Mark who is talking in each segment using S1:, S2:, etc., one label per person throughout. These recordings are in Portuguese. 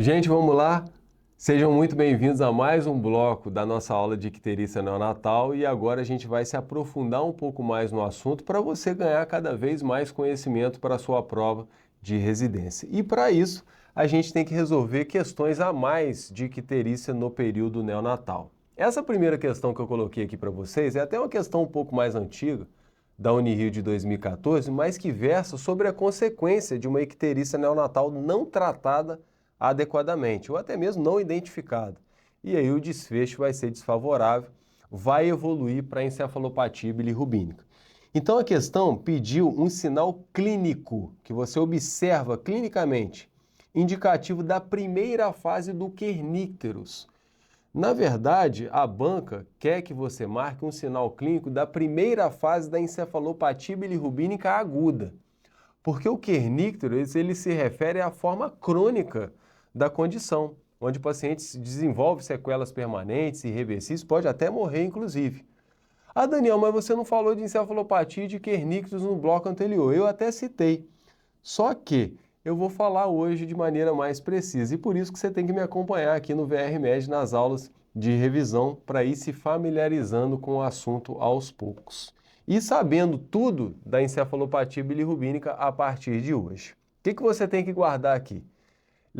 S1: Gente, vamos lá? Sejam muito bem-vindos a mais um bloco da nossa aula de icterícia neonatal e agora a gente vai se aprofundar um pouco mais no assunto para você ganhar cada vez mais conhecimento para a sua prova de residência. E para isso, a gente tem que resolver questões a mais de icterícia no período neonatal. Essa primeira questão que eu coloquei aqui para vocês é até uma questão um pouco mais antiga, da Unirio de 2014, mas que versa sobre a consequência de uma icterícia neonatal não tratada adequadamente, ou até mesmo não identificada. E aí o desfecho vai ser desfavorável, vai evoluir para a encefalopatia bilirrubínica. Então a questão pediu um sinal clínico, que você observa clinicamente, indicativo da primeira fase do kernícteros. Na verdade, a banca quer que você marque um sinal clínico da primeira fase da encefalopatia bilirrubínica aguda, porque o kernícteros ele se refere à forma crônica da condição, onde o paciente desenvolve sequelas permanentes e irreversíveis, pode até morrer, inclusive. Ah, Daniel, mas você não falou de encefalopatia e de kernícteros no bloco anterior. Eu até citei. Só que eu vou falar hoje de maneira mais precisa e por isso que você tem que me acompanhar aqui no VR-Med nas aulas de revisão para ir se familiarizando com o assunto aos poucos. E sabendo tudo da encefalopatia bilirrubínica a partir de hoje. O que você tem que guardar aqui?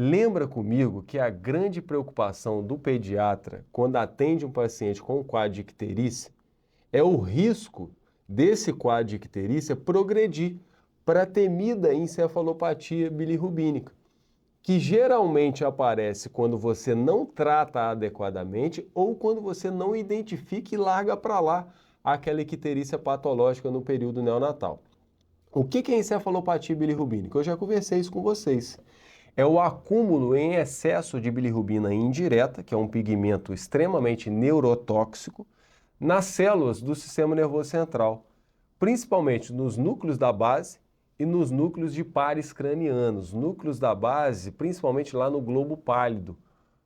S1: Lembra comigo que a grande preocupação do pediatra quando atende um paciente com quadro de icterícia é o risco desse quadro de icterícia progredir para a temida encefalopatia bilirrubínica, que geralmente aparece quando você não trata adequadamente ou quando você não identifica e larga para lá aquela icterícia patológica no período neonatal. O que é encefalopatia bilirrubínica? Eu já conversei isso com vocês. É o acúmulo em excesso de bilirrubina indireta, que é um pigmento extremamente neurotóxico, nas células do sistema nervoso central, principalmente nos núcleos da base e nos núcleos de pares cranianos. Núcleos da base, principalmente lá no globo pálido,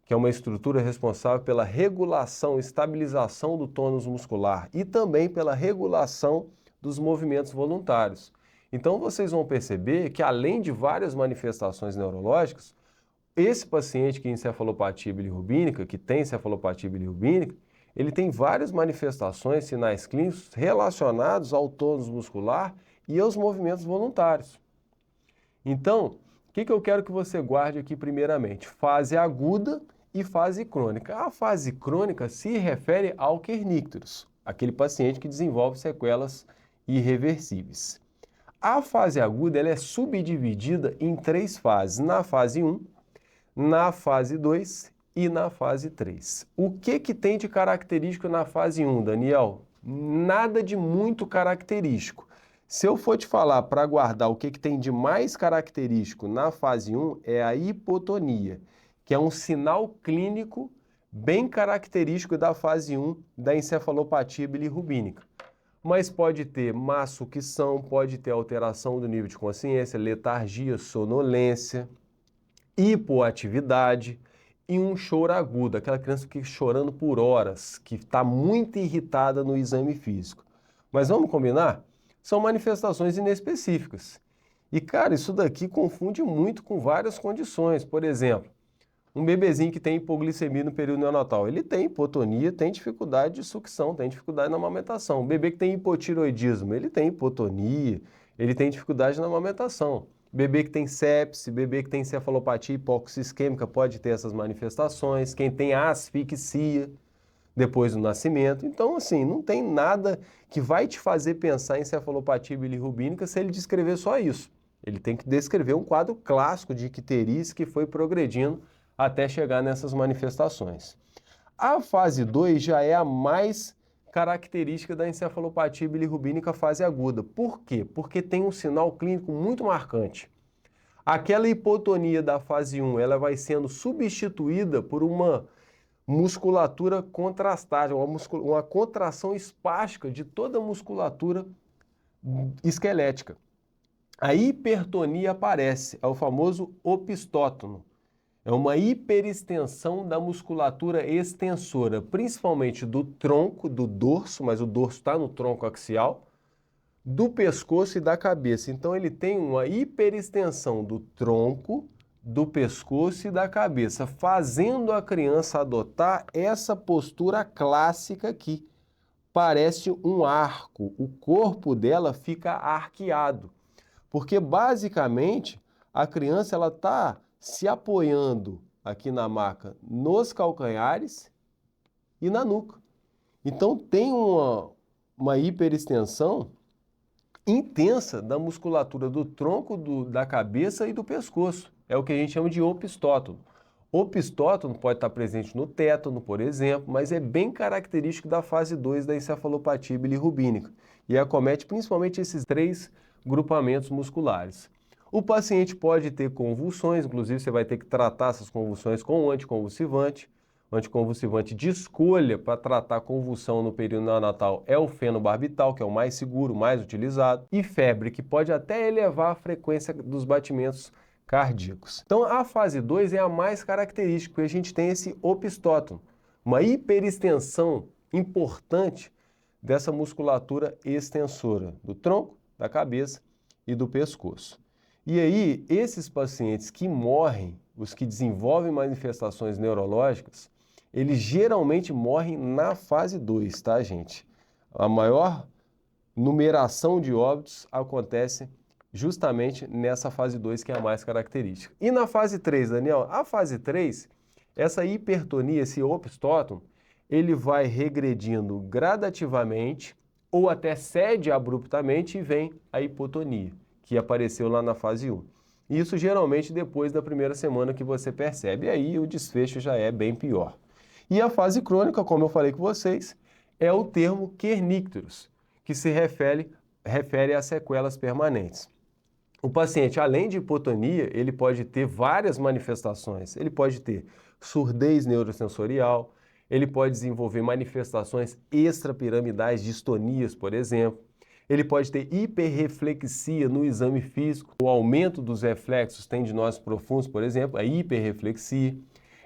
S1: que é uma estrutura responsável pela regulação, estabilização do tônus muscular e também pela regulação dos movimentos voluntários. Então vocês vão perceber que além de várias manifestações neurológicas, esse paciente que tem encefalopatia bilirrubínica, ele tem várias manifestações, sinais clínicos relacionados ao tônus muscular e aos movimentos voluntários. Então, o que eu quero que você guarde aqui primeiramente? Fase aguda e fase crônica. A fase crônica se refere ao kernícteros, aquele paciente que desenvolve sequelas irreversíveis. A fase aguda ela é subdividida em 3 fases, na fase 1, na fase 2 e na fase 3. O que tem de característico na fase 1, Daniel? Nada de muito característico. Se eu for te falar para guardar o que tem de mais característico na fase 1, é a hipotonia, que é um sinal clínico bem característico da fase 1 da encefalopatia bilirrubínica. Mas pode ter má sucção, pode ter alteração do nível de consciência, letargia, sonolência, hipoatividade e um choro agudo, aquela criança que fica chorando por horas, que está muito irritada no exame físico. Mas vamos combinar? São manifestações inespecíficas. E, cara, isso daqui confunde muito com várias condições. Por exemplo, um bebezinho que tem hipoglicemia no período neonatal, ele tem hipotonia, tem dificuldade de sucção, tem dificuldade na amamentação. Um bebê que tem hipotiroidismo, ele tem hipotonia, ele tem dificuldade na amamentação. Bebê que tem sepse, bebê que tem encefalopatia hipoxia-isquêmica pode ter essas manifestações. Quem tem asfixia depois do nascimento. Então, assim, não tem nada que vai te fazer pensar em encefalopatia bilirrubínica se ele descrever só isso. Ele tem que descrever um quadro clássico de icterícia que foi progredindo até chegar nessas manifestações. A fase 2 já é a mais característica da encefalopatia bilirrubínica fase aguda. Por quê? Porque tem um sinal clínico muito marcante. Aquela hipotonia da fase 1, ela vai sendo substituída por uma musculatura contrastada, uma contração espástica de toda a musculatura esquelética. A hipertonia aparece, é o famoso opistótono. É uma hiperextensão da musculatura extensora, principalmente do tronco, do dorso, mas o dorso está no tronco axial, do pescoço e da cabeça. Então ele tem uma hiperextensão do tronco, do pescoço e da cabeça, fazendo a criança adotar essa postura clássica aqui. Parece um arco, o corpo dela fica arqueado, porque basicamente a criança ela está se apoiando aqui na maca nos calcanhares e na nuca. Então tem uma hiperextensão intensa da musculatura do tronco, da cabeça e do pescoço. É o que a gente chama de opistótono. Opistótono pode estar presente no tétano, por exemplo, mas é bem característico da fase 2 da encefalopatia bilirrubínica e acomete principalmente esses 3 grupamentos musculares. O paciente pode ter convulsões, inclusive você vai ter que tratar essas convulsões com um anticonvulsivante. O anticonvulsivante de escolha para tratar convulsão no período neonatal é o fenobarbital, que é o mais seguro, mais utilizado, e febre, que pode até elevar a frequência dos batimentos cardíacos. Então a fase 2 é a mais característica, porque a gente tem esse opistótono, uma hiperextensão importante dessa musculatura extensora do tronco, da cabeça e do pescoço. E aí, esses pacientes que morrem, os que desenvolvem manifestações neurológicas, eles geralmente morrem na fase 2, tá, gente? A maior numeração de óbitos acontece justamente nessa fase 2, que é a mais característica. E na fase 3, Daniel? A fase 3, essa hipertonia, esse opistótono, ele vai regredindo gradativamente ou até cede abruptamente e vem a hipotonia, que apareceu lá na fase 1. Isso geralmente depois da primeira semana que você percebe, e aí o desfecho já é bem pior. E a fase crônica, como eu falei com vocês, é o termo kernicterus, que se refere a sequelas permanentes. O paciente, além de hipotonia, ele pode ter várias manifestações. Ele pode ter surdez neurosensorial, ele pode desenvolver manifestações extrapiramidais, distonias, por exemplo. Ele pode ter hiperreflexia no exame físico, o aumento dos reflexos tendinosos profundos, por exemplo, a hiperreflexia.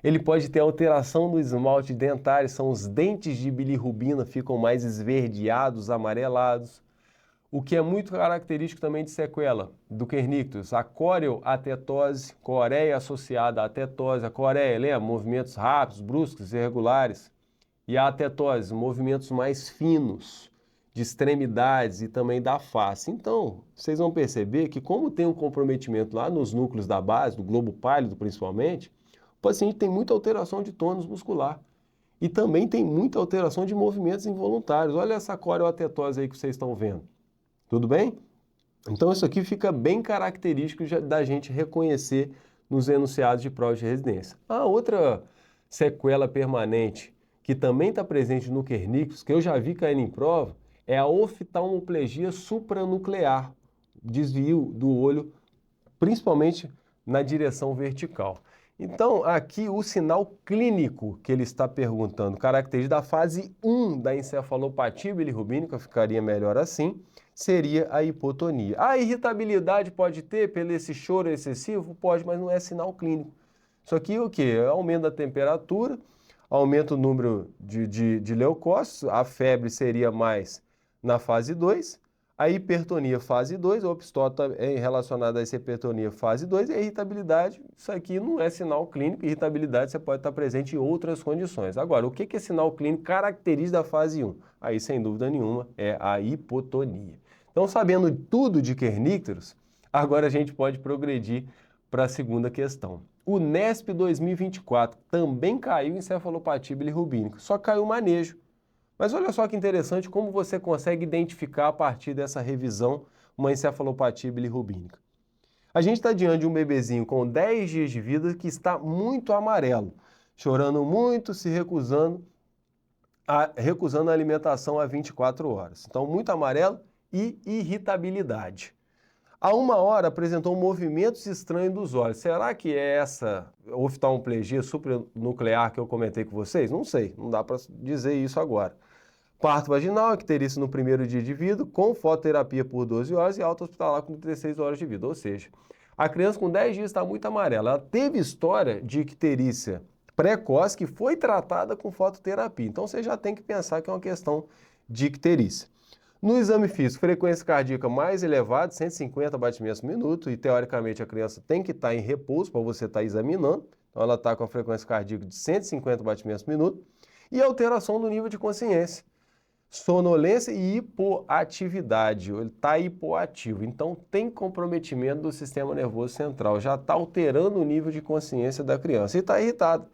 S1: Ele pode ter alteração no esmalte dentário, são os dentes de bilirrubina, ficam mais esverdeados, amarelados. O que é muito característico também de sequela do kernicterus, a coreoatetose, coreia associada à tetose. A coreia, lembra? Movimentos rápidos, bruscos, irregulares. E a atetose, movimentos mais finos, de extremidades e também da face. Então, vocês vão perceber que como tem um comprometimento lá nos núcleos da base, do globo pálido principalmente, o paciente tem muita alteração de tônus muscular. E também tem muita alteração de movimentos involuntários. Olha essa coreoatetose aí que vocês estão vendo. Tudo bem? Então isso aqui fica bem característico da gente reconhecer nos enunciados de prova de residência. A outra sequela permanente que também está presente no kernicterus, que eu já vi caindo em prova, é a oftalmoplegia supranuclear, desvio do olho, principalmente na direção vertical. Então, aqui o sinal clínico que ele está perguntando, característica da fase 1 da encefalopatia bilirrubínica, ficaria melhor assim, seria a hipotonia. A irritabilidade pode ter pelo esse choro excessivo? Pode, mas não é sinal clínico. Isso aqui é o quê? É aumento da temperatura, aumenta o número de leucócitos, a febre seria mais na fase 2, a hipertonia fase 2, o opistótono é relacionado a essa hipertonia fase 2, e a irritabilidade, isso aqui não é sinal clínico, irritabilidade você pode estar presente em outras condições. Agora, o que é sinal clínico característico da fase 1? Aí, sem dúvida nenhuma, é a hipotonia. Então, sabendo tudo de kernicterus, agora a gente pode progredir para a segunda questão. O NESP 2024 também caiu em encefalopatia bilirrubínica, só caiu o manejo. Mas olha só que interessante como você consegue identificar a partir dessa revisão uma encefalopatia bilirrubínica. A gente está diante de um bebezinho com 10 dias de vida que está muito amarelo, chorando muito, se recusando a alimentação a 24 horas. Então, muito amarelo e irritabilidade. A 1 hora apresentou movimentos estranhos dos olhos. Será que é essa oftalmoplegia supranuclear que eu comentei com vocês? Não sei, não dá para dizer isso agora. Parto vaginal, icterícia no primeiro dia de vida, com fototerapia por 12 horas e alta hospitalar com 36 horas de vida. Ou seja, a criança com 10 dias está muito amarela. Ela teve história de icterícia precoce que foi tratada com fototerapia. Então você já tem que pensar que é uma questão de icterícia. No exame físico, frequência cardíaca mais elevada, 150 batimentos por minuto, e teoricamente a criança tem que estar em repouso para você estar examinando. Então ela está com a frequência cardíaca de 150 batimentos por minuto. E alteração do nível de consciência, sonolência e hipoatividade. Ele está hipoativo, então tem comprometimento do sistema nervoso central, já está alterando o nível de consciência da criança e está irritado.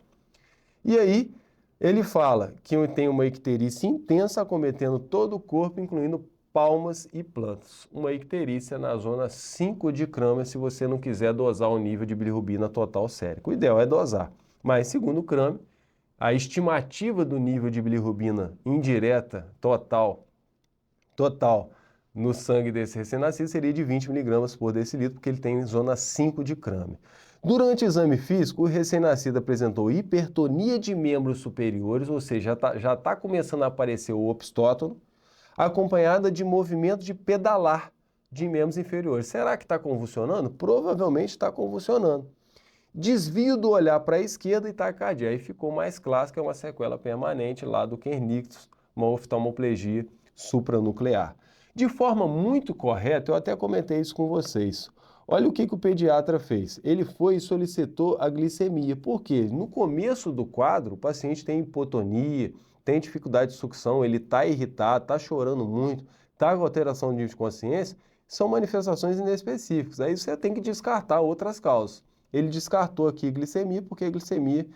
S1: E aí, ele fala que tem uma icterícia intensa acometendo todo o corpo, incluindo palmas e plantas. Uma icterícia na zona 5 de Kramer, se você não quiser dosar o nível de bilirrubina total sérico. O ideal é dosar, mas segundo Kramer, a estimativa do nível de bilirrubina indireta total no sangue desse recém-nascido seria de 20 mg por decilitro, porque ele tem zona 5 de Kramer. Durante o exame físico, o recém-nascido apresentou hipertonia de membros superiores, ou seja, já está começando a aparecer o opstótono, acompanhada de movimento de pedalar de membros inferiores. Será que está convulsionando? Provavelmente está convulsionando. Desvio do olhar para a esquerda e taquicardia. Aí ficou mais clássico, é uma sequela permanente lá do Kernicterus, uma oftalmoplegia supranuclear. De forma muito correta, eu até comentei isso com vocês. Olha o que o pediatra fez. Ele foi e solicitou a glicemia. Por quê? No começo do quadro, o paciente tem hipotonia, tem dificuldade de sucção, ele está irritado, está chorando muito, está com alteração de nível de consciência, são manifestações inespecíficas. Aí você tem que descartar outras causas. Ele descartou aqui glicemia, porque a glicemia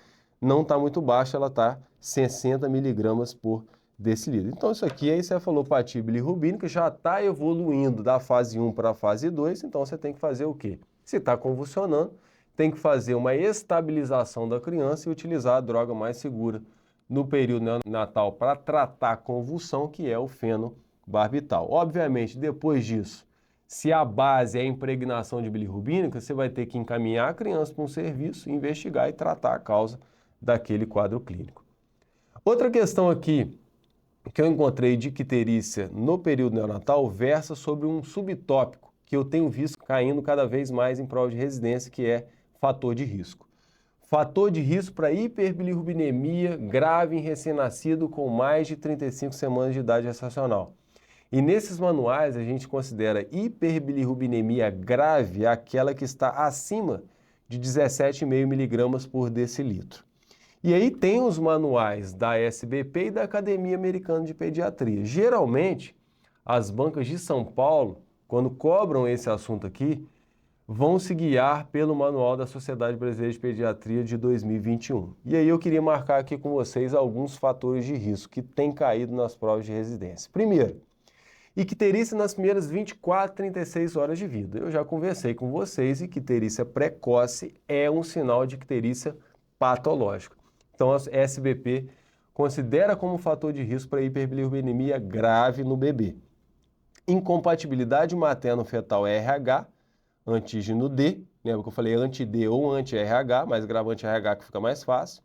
S1: não está muito baixa, ela está 60 mg por decilitro. Então isso aqui é encefalopatia bilirrubínica, já está evoluindo da fase 1 para a fase 2, então você tem que fazer o quê? Se está convulsionando, tem que fazer uma estabilização da criança e utilizar a droga mais segura no período neonatal para tratar a convulsão, que é o fenobarbital. Obviamente, depois disso, se a base é a impregnação de bilirrubínica, você vai ter que encaminhar a criança para um serviço, investigar e tratar a causa daquele quadro clínico. Outra questão aqui que eu encontrei de icterícia no período neonatal versa sobre um subtópico que eu tenho visto caindo cada vez mais em prova de residência, que é fator de risco. Fator de risco para hiperbilirrubinemia grave em recém-nascido com mais de 35 semanas de idade gestacional. E nesses manuais a gente considera hiperbilirrubinemia grave aquela que está acima de 17,5 mg por decilitro. E aí tem os manuais da SBP e da Academia Americana de Pediatria. Geralmente, as bancas de São Paulo, quando cobram esse assunto aqui, vão se guiar pelo Manual da Sociedade Brasileira de Pediatria de 2021. E aí eu queria marcar aqui com vocês alguns fatores de risco que têm caído nas provas de residência. Primeiro, icterícia nas primeiras 24, 36 horas de vida. Eu já conversei com vocês, icterícia precoce é um sinal de icterícia patológica. Então a SBP considera como fator de risco para hiperbilirrubinemia grave no bebê. Incompatibilidade materno-fetal RH, antígeno D, lembra que eu falei anti-D ou anti-RH, mas grava anti-RH que fica mais fácil.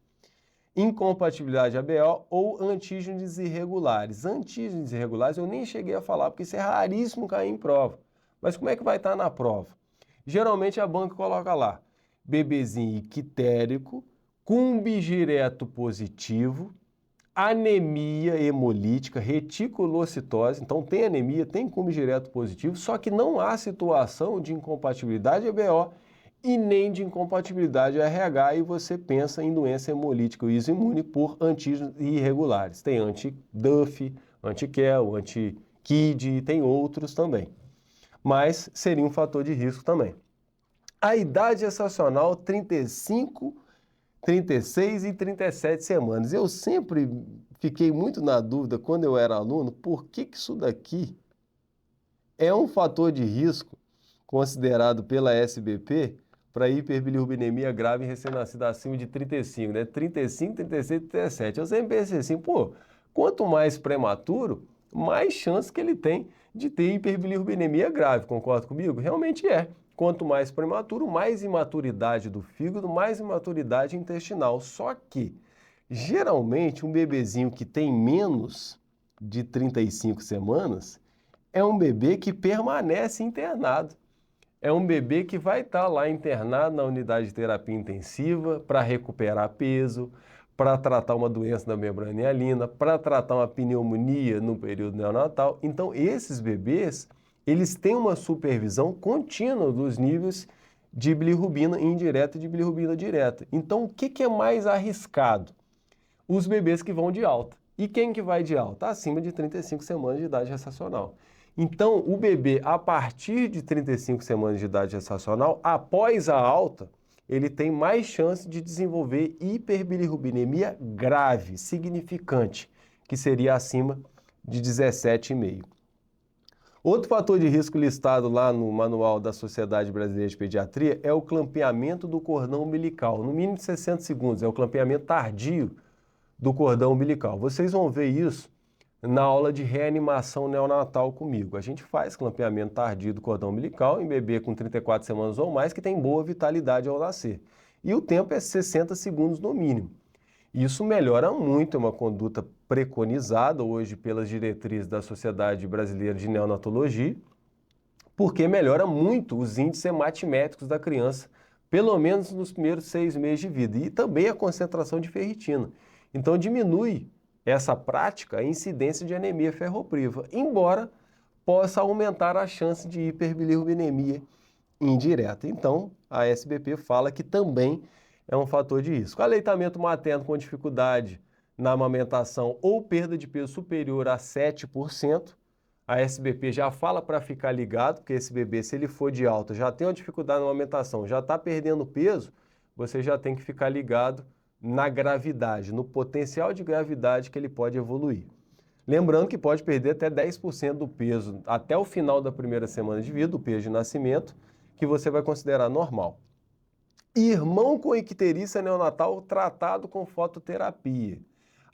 S1: Incompatibilidade ABO ou antígenos irregulares. Antígenos irregulares eu nem cheguei a falar, porque isso é raríssimo cair em prova. Mas como é que vai estar na prova? Geralmente a banca coloca lá, bebezinho ictérico, cumbigireto positivo, anemia hemolítica, reticulocitose, então tem anemia, tem cumbigireto positivo, só que não há situação de incompatibilidade ABO e nem de incompatibilidade RH, e você pensa em doença hemolítica isoimune por antígenos irregulares. Tem anti-DUF, anti-KEL, anti-KID e tem outros também. Mas seria um fator de risco também. A idade gestacional, 35, 36 e 37 semanas. Eu sempre fiquei muito na dúvida, quando eu era aluno, por que isso daqui é um fator de risco considerado pela SBP para hiperbilirrubinemia grave em recém-nascido acima de 35, né? 35, 36 e 37. Eu sempre pensei assim, pô, quanto mais prematuro, mais chance que ele tem de ter hiperbilirrubinemia grave. Concorda comigo? Realmente é. Quanto mais prematuro, mais imaturidade do fígado, mais imaturidade intestinal. Só que, geralmente, um bebezinho que tem menos de 35 semanas é um bebê que permanece internado. É um bebê que vai estar lá internado na unidade de terapia intensiva para recuperar peso, para tratar uma doença da membrana hialina, para tratar uma pneumonia no período neonatal. Então, esses bebês, eles têm uma supervisão contínua dos níveis de bilirrubina indireta e de bilirrubina direta. Então, o que é mais arriscado? Os bebês que vão de alta. E quem que vai de alta? Acima de 35 semanas de idade gestacional. Então, o bebê, a partir de 35 semanas de idade gestacional, após a alta, ele tem mais chance de desenvolver hiperbilirrubinemia grave, significante, que seria acima de 17,5. Outro fator de risco listado lá no manual da Sociedade Brasileira de Pediatria é o clampeamento do cordão umbilical, no mínimo de 60 segundos, é o clampeamento tardio do cordão umbilical. Vocês vão ver isso na aula de reanimação neonatal comigo. A gente faz clampeamento tardio do cordão umbilical em bebê com 34 semanas ou mais que tem boa vitalidade ao nascer. E o tempo é 60 segundos no mínimo. Isso melhora muito, é uma conduta preconizada hoje pelas diretrizes da Sociedade Brasileira de Neonatologia, porque melhora muito os índices hematimétricos da criança, pelo menos nos primeiros 6 meses de vida, e também a concentração de ferritina. Então diminui essa prática a incidência de anemia ferropriva, embora possa aumentar a chance de hiperbilirrubinemia indireta. Então, a SBP fala que também é um fator de risco. Aleitamento materno com dificuldade na amamentação ou perda de peso superior a 7%, a SBP já fala para ficar ligado, porque esse bebê, se ele for de alta, já tem uma dificuldade na amamentação, já está perdendo peso, você já tem que ficar ligado na gravidade, no potencial de gravidade que ele pode evoluir. Lembrando que pode perder até 10% do peso até o final da primeira semana de vida, o peso de nascimento, que você vai considerar normal. Irmão com icterícia neonatal tratado com fototerapia.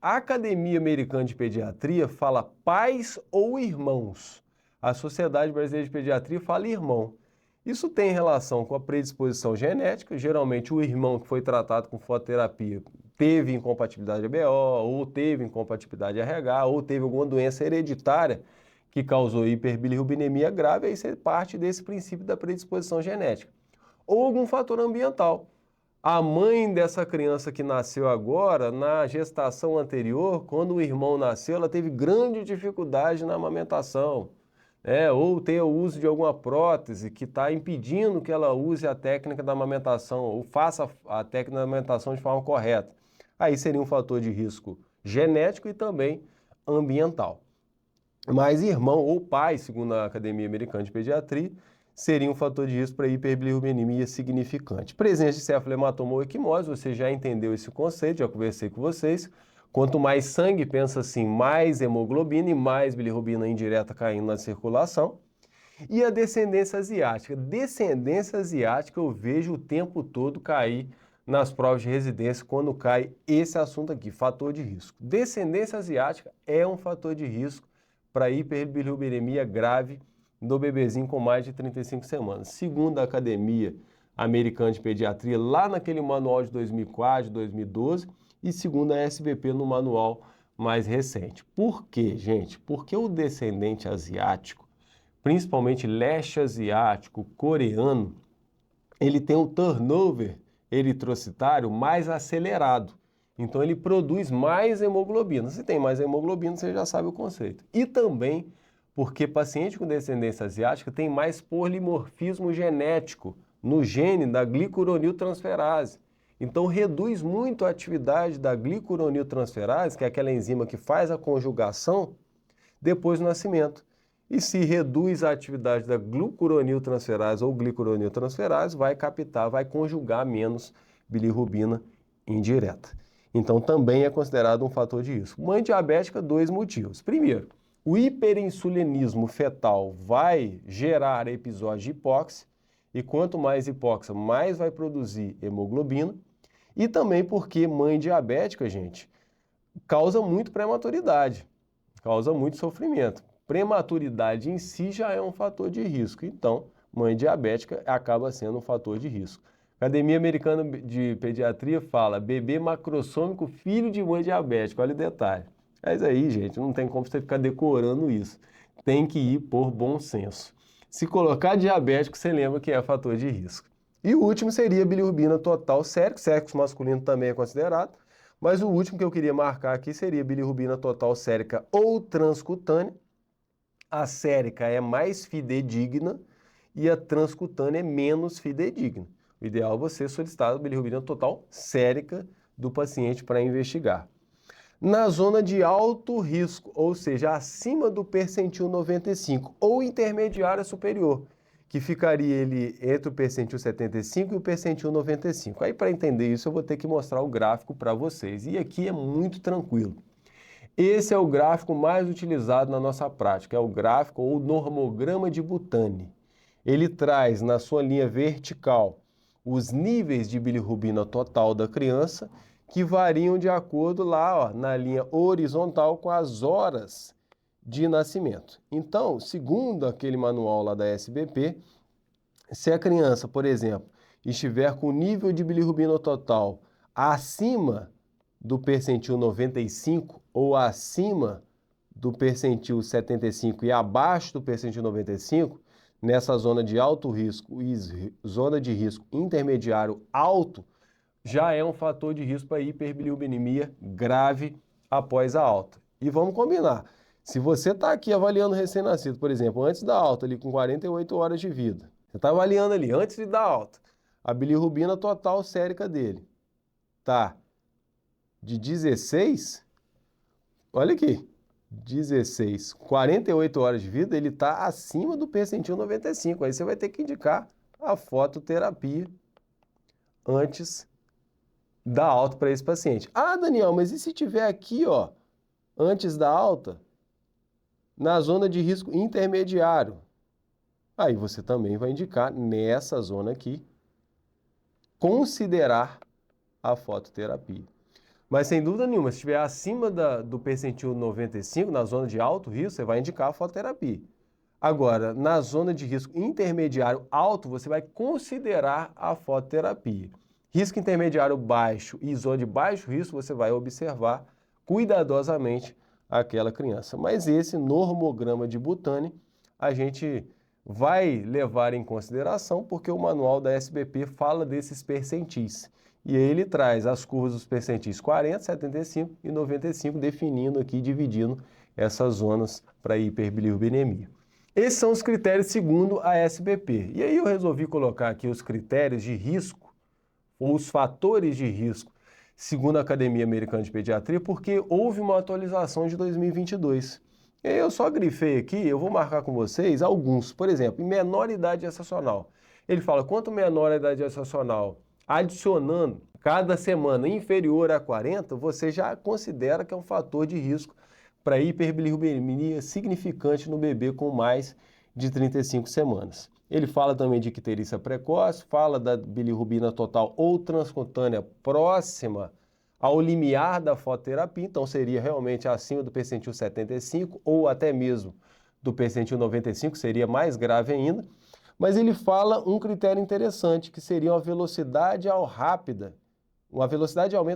S1: A Academia Americana de Pediatria fala pais ou irmãos. A Sociedade Brasileira de Pediatria fala irmão. Isso tem relação com a predisposição genética. Geralmente o irmão que foi tratado com fototerapia teve incompatibilidade ABO, ou teve incompatibilidade RH, ou teve alguma doença hereditária que causou hiperbilirrubinemia grave, aí você parte desse princípio da predisposição genética. Ou algum fator ambiental. A mãe dessa criança que nasceu agora, na gestação anterior, quando o irmão nasceu, ela teve grande dificuldade na amamentação. Ou tem o uso de alguma prótese que está impedindo que ela use a técnica da amamentação ou faça a técnica da amamentação de forma correta. Aí seria um fator de risco genético e também ambiental. Mas irmão ou pai, segundo a Academia Americana de Pediatria, seria um fator de risco para hiperbilirrubinemia significante. Presença de cefalematoma ou equimose, você já entendeu esse conceito, já conversei com vocês. Quanto mais sangue, pensa assim, mais hemoglobina e mais bilirrubina indireta caindo na circulação. E a descendência asiática. Descendência asiática eu vejo o tempo todo cair nas provas de residência quando cai esse assunto aqui, fator de risco. Descendência asiática é um fator de risco para hiperbilirrubinemia grave do bebezinho com mais de 35 semanas. Segundo a Academia Americana de Pediatria, lá naquele manual de 2004, 2012, e segundo a SBP no manual mais recente. Por quê, gente? Porque o descendente asiático, principalmente leste asiático, coreano, ele tem um turnover eritrocitário mais acelerado. Então ele produz mais hemoglobina. Se tem mais hemoglobina, você já sabe o conceito. E também porque paciente com descendência asiática tem mais polimorfismo genético no gene da glicuroniltransferase. Então reduz muito a atividade da glicuroniltransferase, que é aquela enzima que faz a conjugação, depois do nascimento. E se reduz a atividade da glucuroniltransferase ou glicuroniltransferase, vai captar, vai conjugar menos bilirrubina indireta. Então também é considerado um fator de risco. Mãe diabética, 2 motivos. Primeiro, o hiperinsulinismo fetal vai gerar episódio de hipóxia, e quanto mais hipóxia, mais vai produzir hemoglobina. E também porque mãe diabética, gente, causa muito prematuridade, causa muito sofrimento. Prematuridade em si já é um fator de risco, então mãe diabética acaba sendo um fator de risco. A Academia Americana de Pediatria fala bebê macrossômico, filho de mãe diabética, olha o detalhe. Mas aí, gente, não tem como você ficar decorando isso. Tem que ir por bom senso. Se colocar diabético, você lembra que é fator de risco. E o último seria bilirrubina total sérico, sexo masculino também é considerado, Mas o último que eu queria marcar aqui seria bilirrubina total sérica ou transcutânea. A sérica é mais fidedigna e a transcutânea é menos fidedigna. O ideal é você solicitar a bilirrubina total sérica do paciente para investigar. Na zona de alto risco, ou seja, acima do percentil 95 ou intermediária superior, que ficaria ele entre o percentil 75 e o percentil 95. Aí, para entender isso, eu vou ter que mostrar o gráfico para vocês. E aqui é muito tranquilo. Esse é o gráfico mais utilizado na nossa prática, é o gráfico ou normograma de Butani. Ele traz na sua linha vertical os níveis de bilirrubina total da criança, que variam de acordo lá, ó, na linha horizontal com as horas de nascimento. Então, segundo aquele manual lá da SBP, se a criança, por exemplo, estiver com nível de bilirrubina total acima do percentil 95 ou acima do percentil 75 e abaixo do percentil 95, nessa zona de alto risco e zona de risco intermediário alto, já é um fator de risco para hiperbilirrubinemia grave após a alta. E vamos combinar, se você está aqui avaliando recém-nascido, por exemplo, antes da alta, ali com 48 horas de vida, você está avaliando ali, antes de dar alta, a bilirrubina total sérica dele tá de 16, olha aqui, 16, 48 horas de vida, ele está acima do percentil 95. Aí você vai ter que indicar a fototerapia antes da alta para esse paciente. Ah, Daniel, mas e se tiver aqui, ó, antes da alta, na zona de risco intermediário? Aí você também vai indicar nessa zona aqui, considerar a fototerapia. Mas sem dúvida nenhuma, se estiver acima do percentil 95, na zona de alto risco, você vai indicar a fototerapia. Agora, na zona de risco intermediário alto, você vai considerar a fototerapia. Risco intermediário baixo e zona de baixo risco, você vai observar cuidadosamente aquela criança. Mas esse normograma de Butani, a gente vai levar em consideração porque o manual da SBP fala desses percentis. E aí ele traz as curvas dos percentis 40, 75 e 95, definindo aqui, dividindo essas zonas para hiperbilirrubinemia. Esses são os critérios segundo a SBP. E aí eu resolvi colocar aqui os critérios de risco, ou os fatores de risco, segundo a Academia Americana de Pediatria, porque houve uma atualização de 2022. E aí eu só grifei aqui, eu vou marcar com vocês alguns. Por exemplo, em menor idade gestacional. Ele fala, quanto menor a idade gestacional, adicionando cada semana inferior a 40, você já considera que é um fator de risco para hiperbilirrubinemia significante no bebê com mais de 35 semanas. Ele fala também de icterícia precoce, fala da bilirrubina total ou transcutânea próxima ao limiar da fototerapia, então seria realmente acima do percentil 75 ou até mesmo do percentil 95, seria mais grave ainda. Mas ele fala um critério interessante, que seria uma velocidade de aumento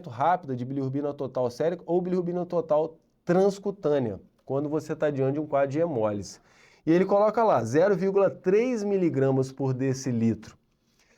S1: rápida de bilirrubina total sérica ou bilirrubina total transcutânea, quando você está diante de um quadro de hemólise. E ele coloca lá 0,3 miligramas por decilitro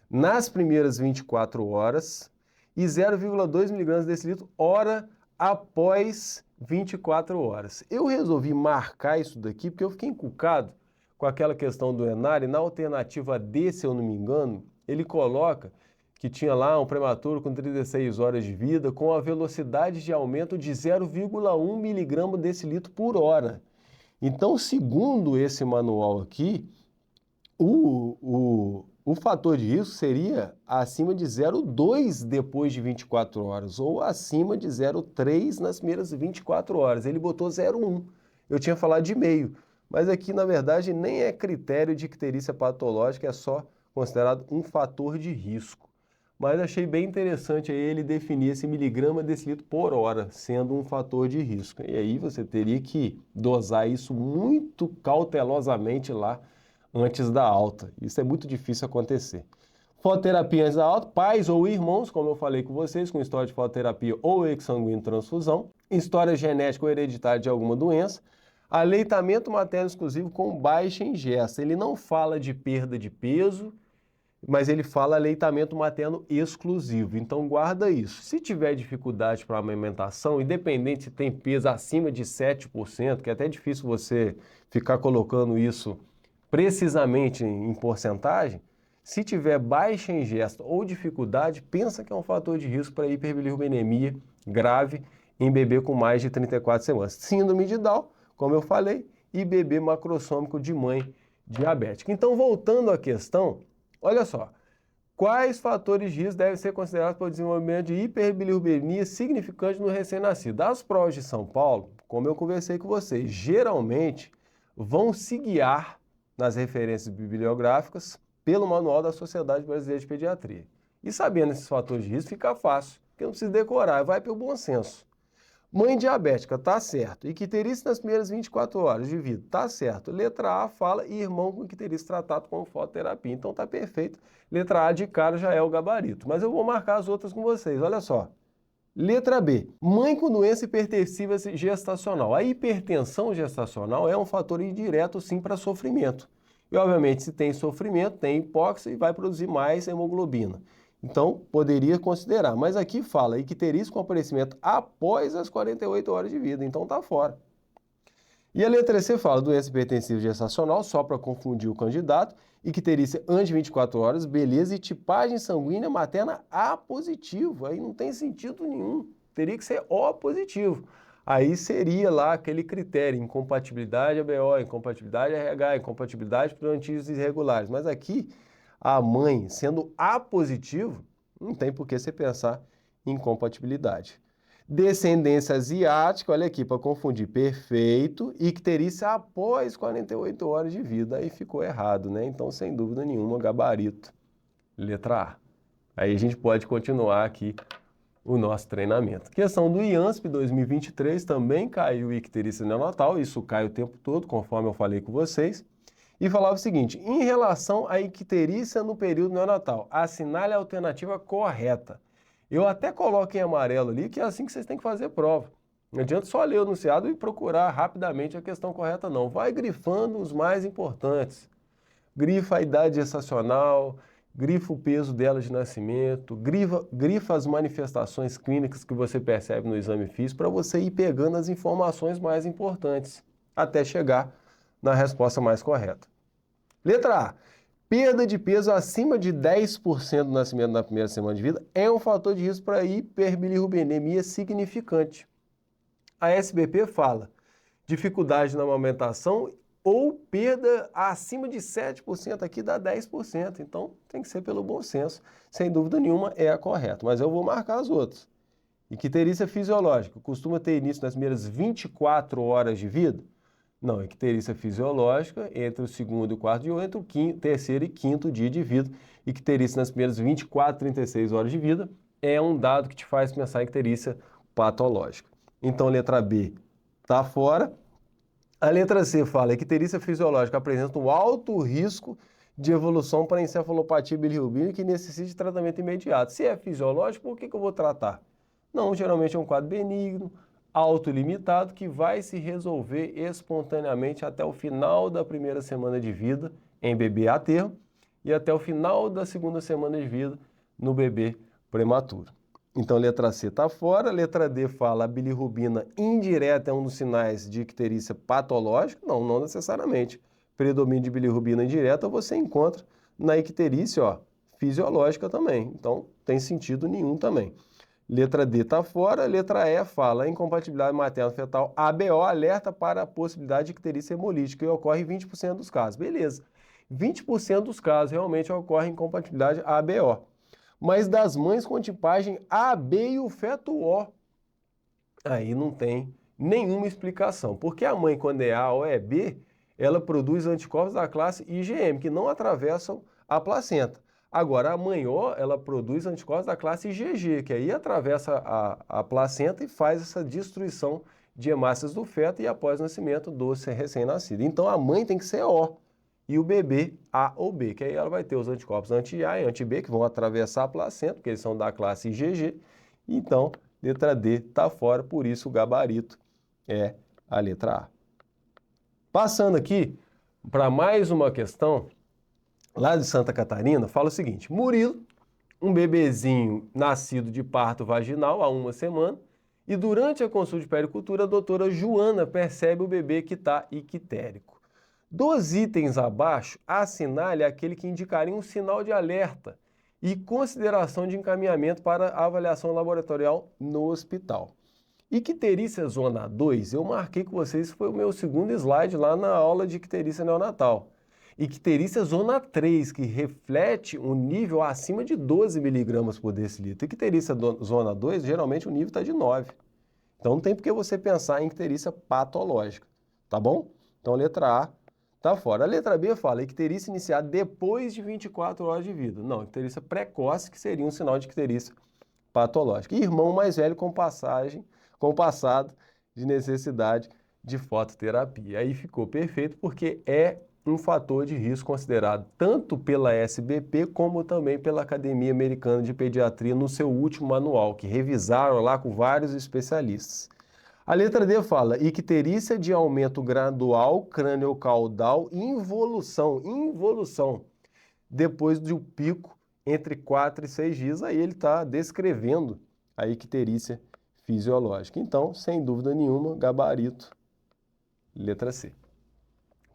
S1: nas primeiras 24 horas e 0,2 miligramas por decilitro hora após 24 horas. Eu resolvi marcar isso daqui porque eu fiquei encucado com aquela questão do Enari. Na alternativa D, se eu não me engano, ele coloca que tinha lá um prematuro com 36 horas de vida com a velocidade de aumento de 0,1 miligrama decilitro por hora. Então, segundo esse manual aqui, o fator de risco seria acima de 0,2 depois de 24 horas ou acima de 0,3 nas primeiras 24 horas. Ele botou 0,1. Eu tinha falado de meio, mas aqui, na verdade, nem é critério de icterícia patológica, é só considerado um fator de risco. Mas achei bem interessante aí ele definir esse miligrama decilitro por hora, sendo um fator de risco. E aí você teria que dosar isso muito cautelosamente lá antes da alta. Isso é muito difícil acontecer. Fototerapia antes da alta, pais ou irmãos, como eu falei com vocês, com história de fototerapia ou exsanguíneo transfusão, história genética ou hereditária de alguma doença, aleitamento materno exclusivo com baixa ingesta. Ele não fala de perda de peso, mas ele fala aleitamento materno exclusivo, então guarda isso. Se tiver dificuldade para amamentação, independente se tem peso acima de 7%, que é até difícil você ficar colocando isso precisamente em porcentagem, se tiver baixa ingesta ou dificuldade, pensa que é um fator de risco para hiperbilirrubinemia grave em bebê com mais de 34 semanas. Síndrome de Down, como eu falei, e bebê macrossômico de mãe diabética. Então, voltando à questão, olha só, quais fatores de risco devem ser considerados para o desenvolvimento de hiperbilirrubinemia significante no recém-nascido? As provas de São Paulo, como eu conversei com vocês, geralmente vão se guiar nas referências bibliográficas pelo Manual da Sociedade Brasileira de Pediatria. E sabendo esses fatores de risco fica fácil, porque não precisa decorar, vai pelo bom senso. Mãe diabética, tá certo. Icterícia nas primeiras 24 horas de vida, tá certo. Letra A fala irmão com icterícia tratado com fototerapia. Então tá perfeito. Letra A de cara já é o gabarito. Mas eu vou marcar as outras com vocês, olha só. Letra B, mãe com doença hipertensiva gestacional. A hipertensão gestacional é um fator indireto sim para sofrimento. E obviamente se tem sofrimento, tem hipóxia e vai produzir mais hemoglobina. Então, poderia considerar, mas aqui fala icterícia com aparecimento após as 48 horas de vida, então tá fora. E a letra C fala doença hipertensiva gestacional, só para confundir o candidato, icterícia antes de 24 horas, beleza, e tipagem sanguínea materna A positivo, aí não tem sentido nenhum, teria que ser O positivo. Aí seria lá aquele critério, incompatibilidade ABO, incompatibilidade RH, incompatibilidade por antígenos irregulares, mas aqui a mãe sendo A positivo, não tem por que você pensar em compatibilidade. Descendência asiática, olha aqui, para confundir, perfeito, icterícia após 48 horas de vida, aí ficou errado, né? Então, sem dúvida nenhuma, gabarito, letra A. Aí a gente pode continuar aqui o nosso treinamento. Questão do IANSP 2023, também caiu icterícia neonatal, isso cai o tempo todo, conforme eu falei com vocês. E falava o seguinte, em relação à icterícia no período neonatal, assinale a alternativa correta. Eu até coloco em amarelo ali, que é assim que vocês têm que fazer prova. Não adianta só ler o enunciado e procurar rapidamente a questão correta, não. Vai grifando os mais importantes. Grifa a idade gestacional, grifa o peso dela de nascimento, grifa as manifestações clínicas que você percebe no exame físico para você ir pegando as informações mais importantes, até chegar na resposta mais correta. Letra A. Perda de peso acima de 10% do nascimento na primeira semana de vida é um fator de risco para hiperbilirrubinemia significante. A SBP fala dificuldade na amamentação ou perda acima de 7%, aqui dá 10%. Então tem que ser pelo bom senso. Sem dúvida nenhuma é a correta, mas eu vou marcar as outras. Icterícia fisiológica costuma ter início nas primeiras 24 horas de vida? Não, icterícia fisiológica entre o segundo e o quarto dia ou entre o terceiro e quinto dia de vida. Icterícia nas primeiras 24, 36 horas de vida é um dado que te faz pensar em icterícia patológica. Então, letra B está fora. A letra C fala que icterícia fisiológica apresenta um alto risco de evolução para encefalopatia bilirrubina que necessita de tratamento imediato. Se é fisiológico, por que eu vou tratar? Não, geralmente é um quadro benigno, autolimitado, que vai se resolver espontaneamente até o final da primeira semana de vida em bebê a termo e até o final da segunda semana de vida no bebê prematuro. Então, letra C está fora. Letra D fala a bilirrubina indireta é um dos sinais de icterícia patológica. Não, não necessariamente. Predomínio de bilirrubina indireta você encontra na icterícia fisiológica também. Então, tem sentido nenhum também. Letra D está fora. Letra E fala incompatibilidade materno-fetal ABO, alerta para a possibilidade de icterícia hemolítica e ocorre em 20% dos casos. Beleza. 20% dos casos realmente ocorre incompatibilidade ABO. Mas das mães com tipagem AB e o feto O, aí não tem nenhuma explicação. Porque a mãe, quando é A ou é B, ela produz anticorpos da classe IgM, que não atravessam a placenta. Agora, a mãe O, ela produz anticorpos da classe IgG, que aí atravessa a placenta e faz essa destruição de hemácias do feto e após o nascimento do recém-nascido. Então, a mãe tem que ser O e o bebê A ou B, que aí ela vai ter os anticorpos anti-A e anti-B que vão atravessar a placenta, porque eles são da classe IgG. Então, letra D está fora, por isso o gabarito é a letra A. Passando aqui para mais uma questão, lá de Santa Catarina, fala o seguinte: Murilo, um bebezinho nascido de parto vaginal há 1 semana, e durante a consulta de puericultura, a doutora Joana percebe o bebê que está ictérico. Dos itens abaixo, assinale aquele que indicaria um sinal de alerta e consideração de encaminhamento para avaliação laboratorial no hospital. Icterícia zona 2, eu marquei com vocês, foi o meu segundo slide lá na aula de icterícia neonatal. Icterícia zona 3, que reflete um nível acima de 12 miligramas por decilitro. Icterícia zona 2, geralmente o nível está de 9. Então não tem por que você pensar em icterícia patológica, tá bom? Então a letra A tá fora. A letra B fala icterícia iniciada depois de 24 horas de vida. Não, icterícia precoce, que seria um sinal de icterícia patológica. E irmão mais velho com passado de necessidade de fototerapia. Aí ficou perfeito porque é um fator de risco considerado tanto pela SBP como também pela Academia Americana de Pediatria no seu último manual, que revisaram lá com vários especialistas. A letra D fala icterícia de aumento gradual, crânio-caudal, involução, depois do pico entre 4 e 6 dias. Aí ele está descrevendo a icterícia fisiológica. Então, sem dúvida nenhuma, gabarito, letra C.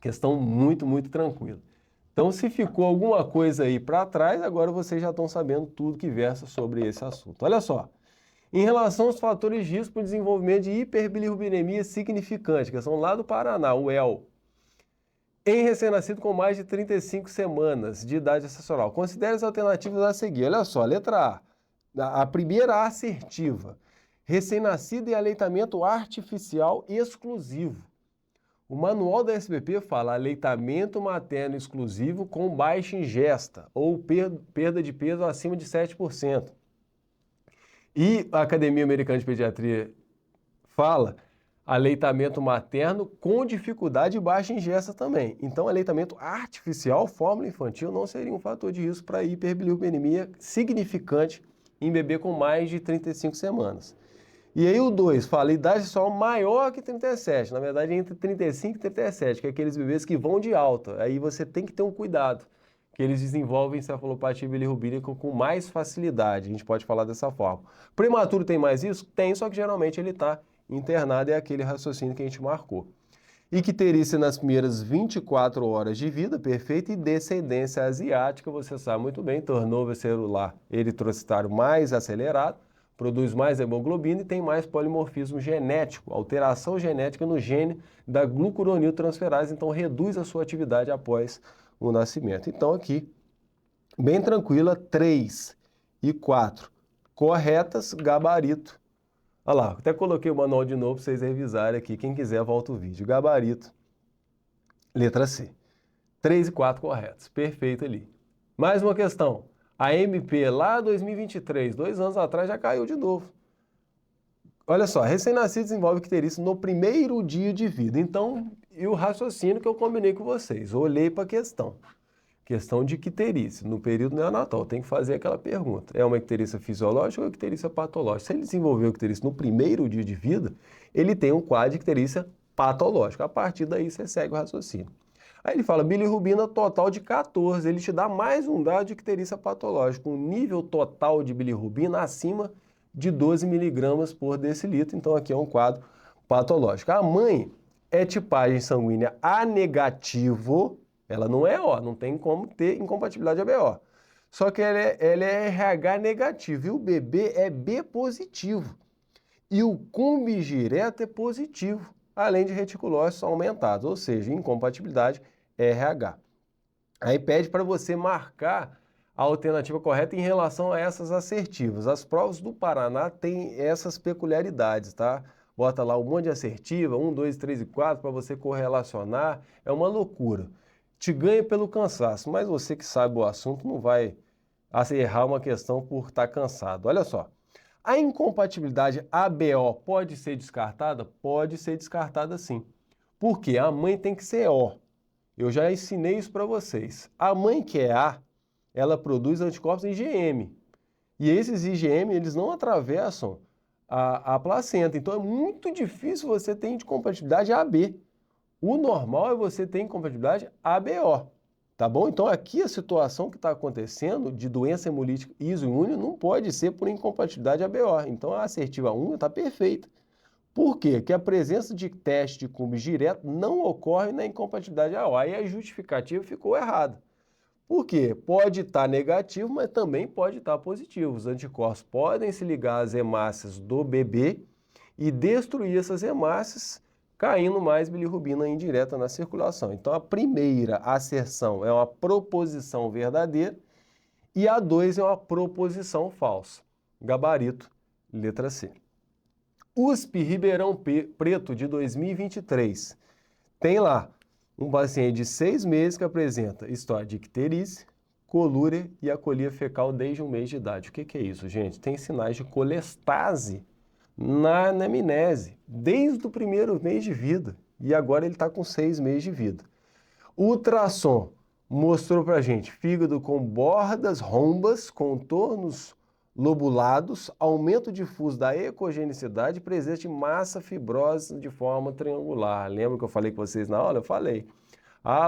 S1: Questão muito, muito tranquila. Então, se ficou alguma coisa aí para trás, agora vocês já estão sabendo tudo que versa sobre esse assunto. Olha só, em relação aos fatores de risco para o desenvolvimento de hiperbilirrubinemia significante, que são lá do Paraná, o EL, em recém-nascido com mais de 35 semanas de idade gestacional, considere as alternativas a seguir. Olha só, letra A, a primeira assertiva, recém-nascido em aleitamento artificial exclusivo. O manual da SBP fala aleitamento materno exclusivo com baixa ingesta ou perda de peso acima de 7%. E a Academia Americana de Pediatria fala aleitamento materno com dificuldade e baixa ingesta também. Então, aleitamento artificial, fórmula infantil, não seria um fator de risco para hiperbilirubinemia significante em bebê com mais de 35 semanas. E aí o 2 fala idade sexual maior que 37, na verdade entre 35 e 37, que é aqueles bebês que vão de alta. Aí você tem que ter um cuidado, que eles desenvolvem encefalopatia bilirrubínica com mais facilidade, a gente pode falar dessa forma. Prematuro tem mais isso? Tem, só que geralmente ele está internado, é aquele raciocínio que a gente marcou. Icterícia nas primeiras 24 horas de vida, perfeito, e descendência asiática, você sabe muito bem, turnover celular eritrocitário mais acelerado, produz mais hemoglobina e tem mais polimorfismo genético, alteração genética no gene da glucuroniltransferase, então reduz a sua atividade após o nascimento. Então aqui, bem tranquila, 3 e 4 corretas, gabarito. Olha lá, até coloquei o manual de novo para vocês revisarem aqui, quem quiser volta o vídeo. Gabarito, letra C. 3 e 4 corretos, perfeito ali. Mais uma questão. A MP lá 2023, 2 anos atrás, já caiu de novo. Olha só, recém-nascido desenvolve icterícia no primeiro dia de vida. Então, e o raciocínio que eu combinei com vocês, olhei para a questão de icterícia no período neonatal, tem que fazer aquela pergunta. É uma icterícia fisiológica ou icterícia patológica? Se ele desenvolveu icterícia no primeiro dia de vida, ele tem um quadro de icterícia patológica. A partir daí, você segue o raciocínio. Aí ele fala bilirrubina total de 14, ele te dá mais um dado de icterícia patológica, um nível total de bilirrubina acima de 12 miligramas por decilitro, então aqui é um quadro patológico. A mãe é tipagem sanguínea A negativo, ela não é O, não tem como ter incompatibilidade ABO, só que ela é RH negativo e o bebê é B positivo e o cumbigireta é positivo, além de reticulócitos aumentados, ou seja, incompatibilidade RH. Aí pede para você marcar a alternativa correta em relação a essas assertivas. As provas do Paraná têm essas peculiaridades, tá? Bota lá um monte de assertiva, 1, 2, 3 e 4, para você correlacionar. É uma loucura. Te ganha pelo cansaço, mas você que sabe o assunto não vai errar uma questão por estar cansado. Olha só. A incompatibilidade ABO pode ser descartada? Pode ser descartada sim. Por quê? A mãe tem que ser O. Eu já ensinei isso para vocês. A mãe que é A, ela produz anticorpos IgM. E esses IgM, eles não atravessam a placenta. Então é muito difícil você ter incompatibilidade AB. O normal é você ter incompatibilidade ABO. Tá bom? Então aqui a situação que está acontecendo de doença hemolítica isoimune não pode ser por incompatibilidade ABO. Então a assertiva 1 está perfeita. Por quê? Porque a presença de teste de Cummings direto não ocorre na incompatibilidade AO. Aí a justificativa ficou errada. Por quê? Pode estar negativo, mas também pode estar positivo. Os anticorpos podem se ligar às hemácias do bebê e destruir essas hemácias, caindo mais bilirrubina indireta na circulação. Então a primeira asserção é uma proposição verdadeira e a 2 é uma proposição falsa. Gabarito, letra C. USP Ribeirão Preto de 2023 tem lá um paciente de 6 meses que apresenta história de icterícia, colúria e acolia fecal desde 1 mês de idade. O que é isso, gente? Tem sinais de colestase na anamnese, desde o primeiro mês de vida. E agora ele está com 6 meses de vida. O ultrassom mostrou para a gente fígado com bordas rombas, contornos lobulados, aumento difuso da ecogenicidade e presença de massa fibrosa de forma triangular. Lembra que eu falei com vocês na aula? Eu falei.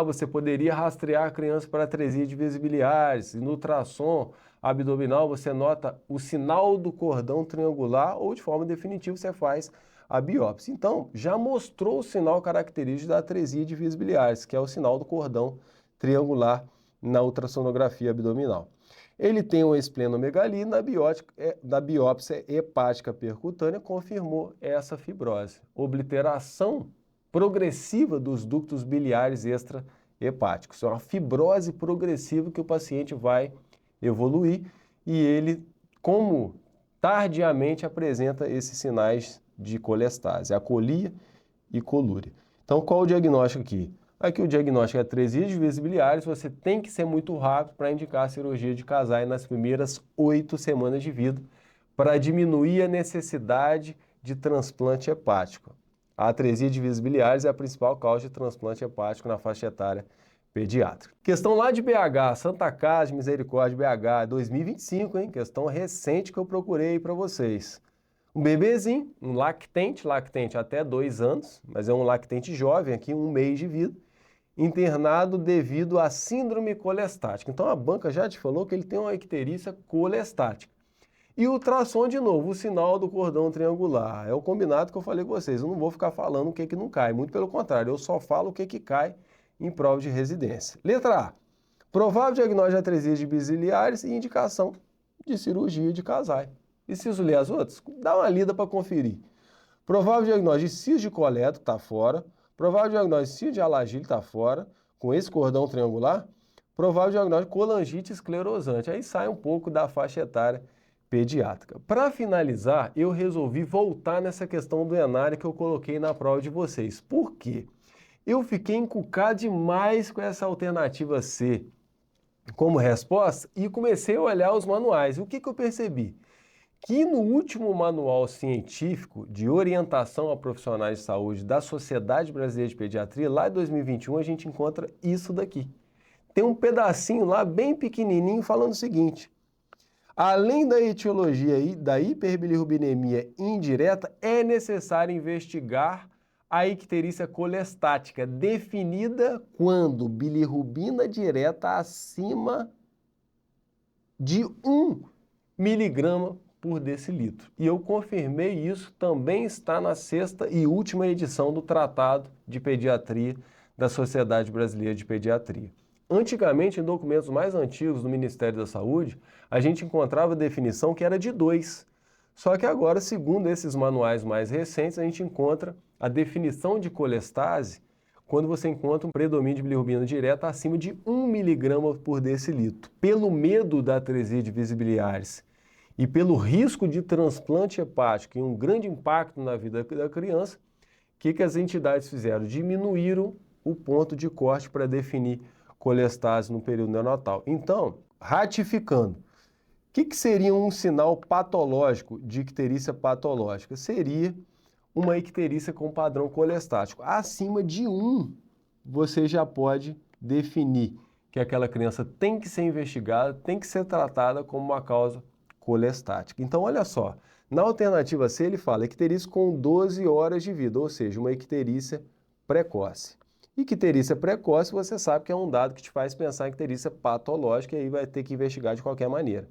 S1: Você poderia rastrear a criança para atresia de vias biliares. E no ultrassom abdominal você nota o sinal do cordão triangular ou de forma definitiva você faz a biópsia. Então, já mostrou o sinal característico da atresia de vias biliares, que é o sinal do cordão triangular na ultrassonografia abdominal. Ele tem uma esplenomegalia na biópsia hepática percutânea, confirmou essa fibrose. Obliteração progressiva dos ductos biliares extra-hepáticos. É uma fibrose progressiva que o paciente vai evoluir e ele, como tardiamente, apresenta esses sinais de colestase, acolia e colúria. Então, qual o diagnóstico aqui? Aqui o diagnóstico é atresia de vias biliares, você tem que ser muito rápido para indicar a cirurgia de Kasai nas primeiras 8 semanas de vida, para diminuir a necessidade de transplante hepático. A atresia de vias biliares é a principal causa de transplante hepático na faixa etária pediátrica. Questão lá de BH, Santa Casa de Misericórdia BH, 2025, hein? Questão recente que eu procurei para vocês. Um bebezinho, um lactente até 2 anos, mas é um lactente jovem aqui, 1 mês de vida, internado devido à síndrome colestática. Então a banca já te falou que ele tem uma icterícia colestática. E o ultrassom, de novo, o sinal do cordão triangular. É o combinado que eu falei com vocês. Eu não vou ficar falando o que não cai. Muito pelo contrário, eu só falo o que cai em prova de residência. Letra A. Provável diagnóstico de atresia de vias biliares e indicação de cirurgia de Kasai. E se eu ler as outras? Dá uma lida para conferir. Provável diagnóstico de cisto de coleto, está fora. Provável diagnóstico de cisto de Alagille, está fora, com esse cordão triangular. Provável diagnóstico de colangite esclerosante. Aí sai um pouco da faixa etária pediátrica. Para finalizar, eu resolvi voltar nessa questão do enário que eu coloquei na prova de vocês. Por quê? Eu fiquei encucado demais com essa alternativa C como resposta e comecei a olhar os manuais. O que eu percebi? Que no último manual científico de orientação a profissionais de saúde da Sociedade Brasileira de Pediatria, lá em 2021, a gente encontra isso daqui. Tem um pedacinho lá bem pequenininho falando o seguinte: além da etiologia da hiperbilirrubinemia indireta, é necessário investigar a icterícia colestática, definida quando bilirrubina direta acima de 1 miligrama por decilitro. E eu confirmei isso, também está na 6ª e última edição do Tratado de Pediatria da Sociedade Brasileira de Pediatria. Antigamente, em documentos mais antigos do Ministério da Saúde, a gente encontrava a definição que era de 2. Só que agora, segundo esses manuais mais recentes, a gente encontra a definição de colestase quando você encontra um predomínio de bilirrubina direta acima de 1 miligrama por decilitro. Pelo medo da atresia de vias biliares e pelo risco de transplante hepático e um grande impacto na vida da criança, o que as entidades fizeram? Diminuíram o ponto de corte para definir colestase no período neonatal. Então, ratificando, o que seria um sinal patológico de icterícia patológica? Seria uma icterícia com padrão colestático. Acima de 1, você já pode definir que aquela criança tem que ser investigada, tem que ser tratada como uma causa colestática. Então, olha só, na alternativa C ele fala icterícia com 12 horas de vida, ou seja, uma icterícia precoce. Icterícia precoce, você sabe que é um dado que te faz pensar em icterícia patológica e aí vai ter que investigar de qualquer maneira.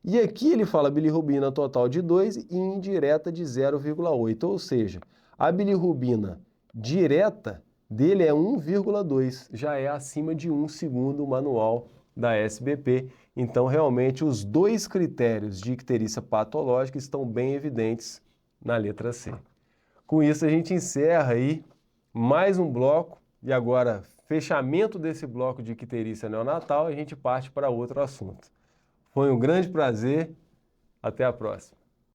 S1: E aqui ele fala bilirrubina total de 2 e indireta de 0,8, ou seja, a bilirrubina direta dele é 1,2, já é acima de 1 segundo o manual da SBP. Então, realmente, os dois critérios de icterícia patológica estão bem evidentes na letra C. Com isso, a gente encerra aí mais um bloco e agora, fechamento desse bloco de icterícia neonatal, a gente parte para outro assunto. Foi um grande prazer, até a próxima.